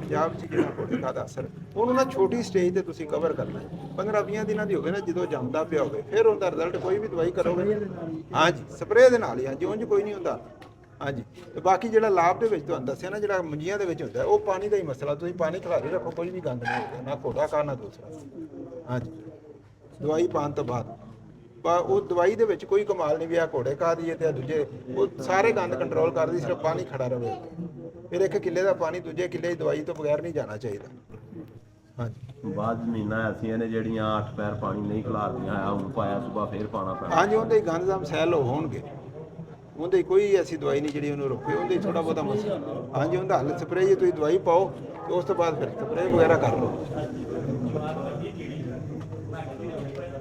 पंजाब 'ਚ ਜਿਹੜਾ ਘੋੜੇ ਖਾਦ ਅਸਰ ਉਹਨੂੰ ਨਾ ਛੋਟੀ ਸਟੇਜ ਤੇ ਤੁਸੀਂ ਕਵਰ ਕਰਨਾ ਹੈ 15-20 ਦਿਨਾਂ ਦੀ ਹੋਵੇ ਨਾ ਜਦੋਂ ਜੰਮਦਾ ਪਿਆ ਹੋਵੇ ਫਿਰ ਉਹਦਾ ਰਿਜ਼ਲਟ ਕੋਈ ਵੀ ਦਵਾਈ ਕਰੋਗੇ ਹਾਂਜੀ ਸਪਰੇਅ ਦੇ ਨਾਲ ਹੀ ਹਾਂਜੀ ਉਂਝ ਕੋਈ ਨਹੀਂ ਹੁੰਦਾ ਹਾਂਜੀ ਤੇ ਬਾਕੀ ਜਿਹੜਾ ਲਾਭ ਦੇ ਵਿੱਚ ਤੁਹਾਨੂੰ ਦੱਸਿਆ ਨਾ ਜਿਹੜਾ ਮੰਜੀਆਂ ਦੇ ਵਿੱਚ ਹੁੰਦਾ ਉਹ ਪਾਣੀ ਦਾ ਹੀ ਮਸਲਾ ਤੁਸੀਂ ਪਾਣੀ ਖਿਲਾਰੀ ਰੱਖੋ ਕੋਈ ਵੀ ਗੰਦ ਨਹੀਂ ਹੋਊਗਾ ਨਾ ਘੋੜਾ ਖਾ ਨਾ ਦੂਸਰਾ ਹਾਂਜੀ ਦਵਾਈ ਪਾਉਣ ਤੋਂ ਬਾਅਦ ਉਹ ਦਵਾਈ ਦੇ ਵਿੱਚ ਕੋਈ ਕਮਾਲ ਨਹੀਂ ਵੀ ਆ ਘੋੜੇ ਖਾ ਦੀਏ ਤੇ ਦੂਜੇ ਉਹ ਸਾਰੇ ਗੰਦ ਕੰਟਰੋਲ ਕਰਦੀ ਸਿਰਫ ਪਾਣੀ ਖੜਾ ਰਵੇ ਫਿਰ ਇੱਕ ਕਿੱਲੇ ਦਾ ਪਾਣੀ ਦੂਜੇ ਕਿੱਲੇ ਦੀ ਦਵਾਈ ਤੋਂ ਬਗੈਰ ਨਹੀਂ ਜਾਣਾ ਚਾਹੀਦਾ ਹਾਂਜੀ ਬਾਅਦ ਜ਼ਮੀਨਾਂ ਐਸੀਆਂ ਨੇ ਜਿਹੜੀਆਂ 8 ਪੈਰ ਪਾਣੀ ਨਹੀਂ ਖਿਲਾਰਦੀਆਂ ਆ ਹੁਣ ਪਾਇਆ ਸੁਬਾ ਫੇਰ ਪਾਣਾ ਪੈਣਾ ਹਾਂਜੀ ਉਹਦੇ ਗੰਦ ਦਾ ਮਸੈਲ ਹੋਣਗੇ ਉਹਦੇ ਕੋਈ ਐਸੀ ਦਵਾਈ ਨਹੀਂ ਜਿਹੜੀ ਉਹਨੂੰ ਰੋਕੇ ਉਹਦੇ ਥੋੜਾ ਬਹੁਤਾ ਮਸਲਾ ਹਾਂਜੀ ਉਹਦਾ ਹੱਲ ਸਪਰੇਅ ਜੇ ਤੁਸੀਂ ਦਵਾਈ ਪਾਓ ਤੇ ਉਸ ਤੋਂ ਬਾਅਦ ਫਿਰ ਸਪਰੇਅ ਵਗੈਰਾ ਕਰ ਲਓ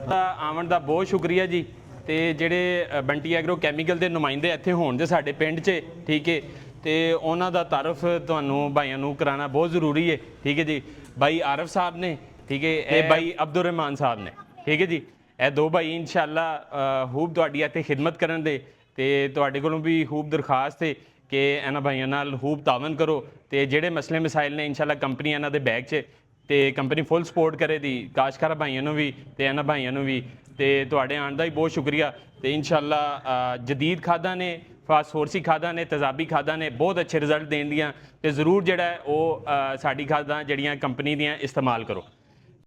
ਆਉਣ ਦਾ ਬਹੁਤ ਸ਼ੁਕਰੀਆ ਜੀ ਤੇ ਜਿਹੜੇ ਬੰਟੀ ਐਗਰੋ ਕੈਮੀਕਲ ਦੇ ਨੁਮਾਇੰਦੇ ਇੱਥੇ ਹੋਣ ਦੇ ਸਾਡੇ ਪਿੰਡ 'ਚ ਠੀਕ ਹੈ ਤੇ ਉਹਨਾਂ ਦਾ ਤਾਰਫ ਤੁਹਾਨੂੰ ਭਾਈਆਂ ਨੂੰ ਕਰਾਉਣਾ ਬਹੁਤ ਜ਼ਰੂਰੀ ਹੈ ਠੀਕ ਹੈ ਜੀ ਭਾਈ ਆਰਫ ਸਾਹਿਬ ਨੇ ਠੀਕ ਹੈ ਇਹ ਭਾਈ ਅਬਦੁਰ ਰਹਿਮਾਨ ਸਾਹਿਬ ਨੇ ਠੀਕ ਹੈ ਜੀ ਇਹ ਦੋ ਭਾਈ ਇਨਸ਼ਾਅੱਲਾ ਖੂਬ ਤੁਹਾਡੀ ਇੱਥੇ ਖਿਦਮਤ ਕਰਨ ਦੇ ਤੇ ਤੁਹਾਡੇ ਕੋਲੋਂ ਵੀ ਖੂਬ ਦਰਖਾਸਤ ਹੈ ਕਿ ਇਹਨਾਂ ਭਾਈਆਂ ਨਾਲ ਖੂਬ ਤਾਵਨ ਕਰੋ ਤੇ ਜਿਹੜੇ ਮਸਲੇ ਮਸਾਇਲ ਨੇ ਇਨਸ਼ਾਅੱਲਾ ਕੰਪਨੀ ਇਹਨਾਂ ਦੇ ਬੈਗ 'ਚ ਤੇ ਕੰਪਨੀ ਫੁੱਲ ਸਪੋਰਟ ਕਰੇ ਦੀ ਕਾਸ਼ਕਾਰਾ ਭਾਈਆਂ ਨੂੰ ਵੀ ਤੇ ਇਹਨਾਂ ਭਾਈਆਂ ਨੂੰ ਵੀ ਤੇ ਤੁਹਾਡੇ ਆਉਣ ਦਾ ਹੀ ਬਹੁਤ ਸ਼ੁਕਰੀਆ ਤੇ ਇਨਸ਼ਾਅੱਲਾ ਜਦੀਦ ਖਾਦਾਂ ਨੇ ਫਾਸਫੋਰਸੀ ਖਾਦਾਂ ਨੇ ਤੇਜ਼ਾਬੀ ਖਾਦਾਂ ਨੇ ਬਹੁਤ ਅੱਛੇ ਰਿਜ਼ਲਟ ਦੇਣ ਦੀਆਂ ਤੇ ਜ਼ਰੂਰ ਜਿਹੜਾ ਉਹ ਸਾਡੀ ਖਾਦਾਂ ਜਿਹੜੀਆਂ ਕੰਪਨੀ ਦੀਆਂ ਇਸਤੇਮਾਲ ਕਰੋ।